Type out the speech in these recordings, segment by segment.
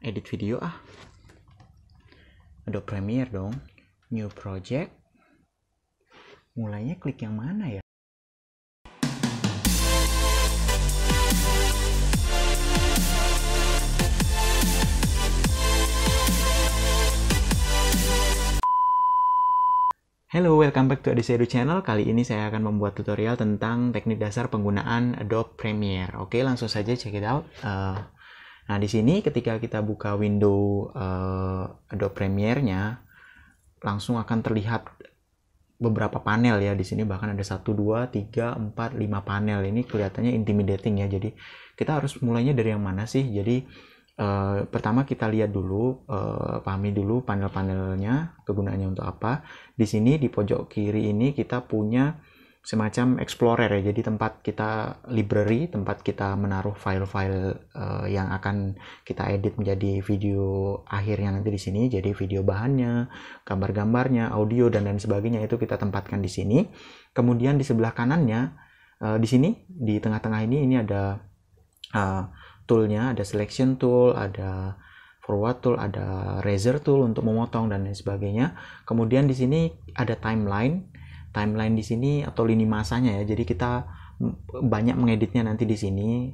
Edit video ah. Adobe Premiere dong. New project. Mulainya klik yang mana ya? Hello, welcome back to Adise Edu Channel. Kali ini saya akan membuat tutorial tentang teknik dasar penggunaan Adobe Premiere. Oke, langsung saja check it out. Nah, di sini ketika kita buka window Adobe Premiere-nya, langsung akan terlihat beberapa panel ya. Di sini bahkan ada 1, 2, 3, 4, 5 panel. Ini kelihatannya intimidating ya. Jadi kita harus mulainya dari yang mana sih? Jadi pertama kita lihat dulu, pahami dulu panel-panelnya, kegunaannya untuk apa. Di sini di pojok kiri ini kita punya semacam explorer ya, jadi tempat kita library, tempat kita menaruh file-file yang akan kita edit menjadi video akhirnya nanti di sini. Jadi video bahannya, gambar-gambarnya, audio dan lain sebagainya itu kita tempatkan di sini. Kemudian di sebelah kanannya, di sini di tengah-tengah ini ada toolnya, ada selection tool, ada forward tool, ada razor tool untuk memotong dan lain sebagainya. Kemudian di sini ada timeline di sini atau lini masanya ya. Jadi kita banyak mengeditnya nanti di sini.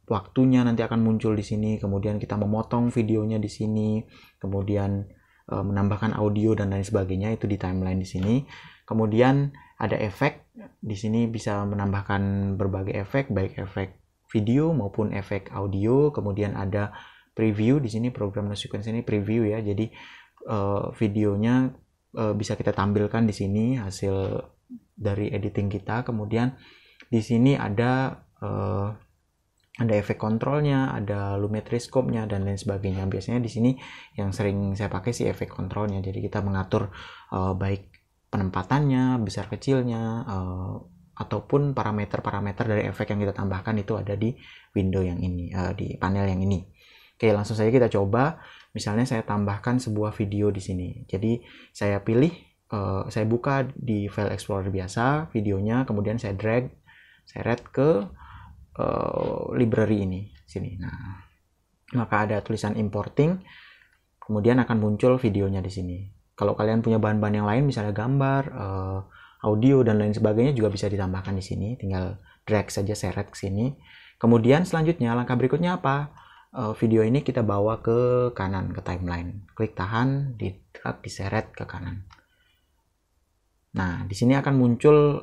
Waktunya nanti akan muncul di sini. Kemudian kita memotong videonya di sini. Kemudian menambahkan audio dan lain sebagainya itu di timeline di sini. Kemudian ada efek di sini, bisa menambahkan berbagai efek, baik efek video maupun efek audio. Kemudian ada preview di sini, program no sequence ini preview ya. Jadi videonya bisa kita tampilkan di sini hasil dari editing kita. Kemudian di sini ada efek kontrolnya, ada lumetri scope-nya dan lain sebagainya. Biasanya di sini yang sering saya pakai sih efek kontrolnya. Jadi kita mengatur baik penempatannya, besar kecilnya, ataupun parameter-parameter dari efek yang kita tambahkan itu ada di window yang ini, di panel yang ini. Oke, langsung saja kita coba. Misalnya saya tambahkan sebuah video di sini. Jadi saya pilih, saya buka di file explorer biasa videonya, kemudian saya drag, seret ke library ini sini. Nah, maka ada tulisan importing, kemudian akan muncul videonya di sini. Kalau kalian punya bahan-bahan yang lain, misalnya gambar, audio dan lain sebagainya juga bisa ditambahkan di sini. Tinggal drag saja, seret ke sini. Kemudian selanjutnya langkah berikutnya apa? Video ini kita bawa ke kanan, ke timeline. Klik tahan, di drag, diseret ke kanan. Nah, di sini akan muncul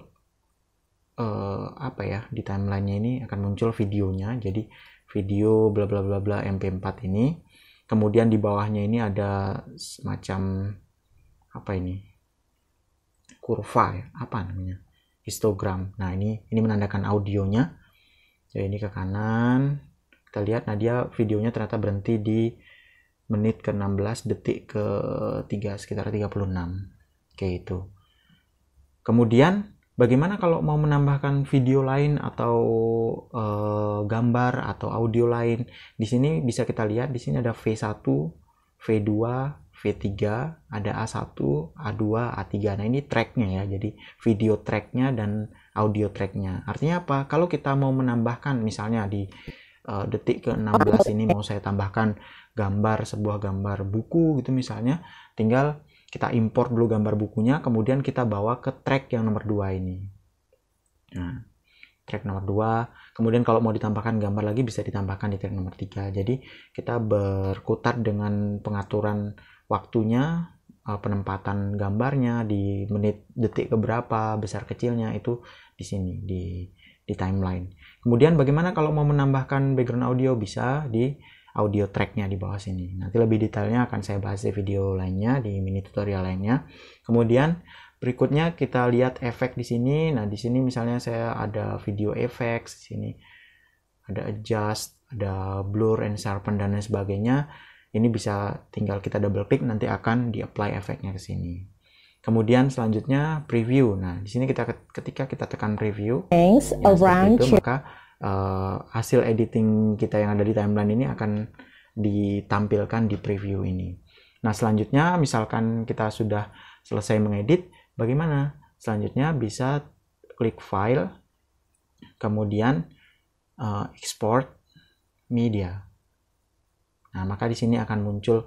apa ya? Di timelinenya ini akan muncul videonya. Jadi video bla bla bla bla MP4 ini. Kemudian di bawahnya ini ada semacam apa ini? Kurva ya, apa namanya, histogram. Nah, ini menandakan audionya. Jadi ini ke kanan, kita lihat. Nah, dia videonya ternyata berhenti di menit ke 16, detik ke 3, sekitar 36 kayak itu. Kemudian bagaimana kalau mau menambahkan video lain atau gambar atau audio lain? Di sini bisa kita lihat, di sini ada V1, V2, V3, ada A1, A2, A3. Nah, ini tracknya ya, jadi video tracknya dan audio tracknya. Artinya apa? Kalau kita mau menambahkan, misalnya di detik ke 16 ini mau saya tambahkan gambar, sebuah gambar buku gitu misalnya, tinggal kita import dulu gambar bukunya, kemudian kita bawa ke track yang nomor 2 ini. Nah, track nomor 2. Kemudian kalau mau ditambahkan gambar lagi bisa ditambahkan di track nomor 3. Jadi kita berkutat dengan pengaturan waktunya, penempatan gambarnya di menit, detik keberapa, besar kecilnya itu di sini di timeline. Kemudian bagaimana kalau mau menambahkan background audio? Bisa di audio tracknya di bawah sini. Nanti lebih detailnya akan saya bahas di video lainnya, di mini tutorial lainnya. Kemudian berikutnya kita lihat efek di sini. Nah, di sini misalnya saya ada video effects di sini, ada adjust, ada blur and sharpen dan lain sebagainya. Ini bisa tinggal kita double klik, nanti akan di-apply efeknya ke sini. Kemudian selanjutnya preview. Nah, di sini ketika kita tekan preview, maka hasil editing kita yang ada di timeline ini akan ditampilkan di preview ini. Nah, selanjutnya misalkan kita sudah selesai mengedit, bagaimana? Selanjutnya bisa klik file, kemudian export media. Nah, maka di sini akan muncul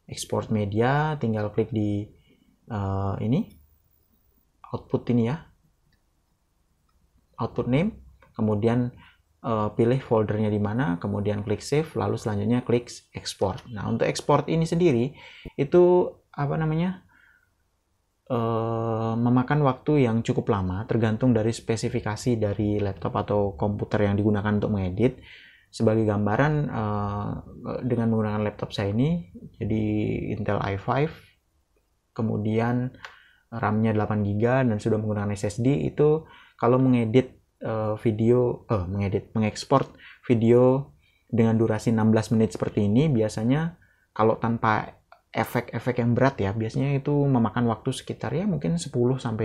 export media, tinggal klik di ini output ini ya, output name, kemudian pilih foldernya di mana, kemudian klik save, lalu selanjutnya klik export. Nah, untuk export ini sendiri itu apa namanya, memakan waktu yang cukup lama, tergantung dari spesifikasi dari laptop atau komputer yang digunakan untuk mengedit. Sebagai gambaran, dengan menggunakan laptop saya ini, jadi Intel i5, kemudian RAM-nya 8GB dan sudah menggunakan SSD, itu kalau mengedit mengekspor video dengan durasi 16 menit seperti ini, biasanya kalau tanpa efek-efek yang berat ya, biasanya itu memakan waktu sekitar ya mungkin 10-15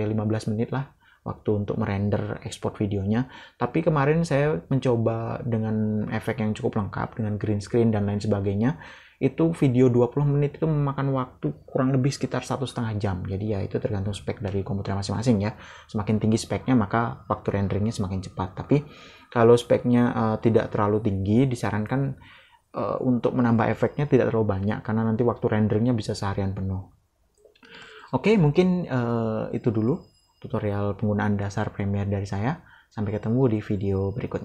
menit lah waktu untuk merender ekspor videonya. Tapi kemarin saya mencoba dengan efek yang cukup lengkap dengan green screen dan lain sebagainya, itu video 20 menit itu memakan waktu kurang lebih sekitar 1,5 jam. Jadi ya itu tergantung spek dari komputer masing-masing ya. Semakin tinggi speknya maka waktu renderingnya semakin cepat. Tapi kalau speknya tidak terlalu tinggi, disarankan untuk menambah efeknya tidak terlalu banyak karena nanti waktu renderingnya bisa seharian penuh. Oke, mungkin itu dulu tutorial penggunaan dasar Premiere dari saya. Sampai ketemu di video berikutnya.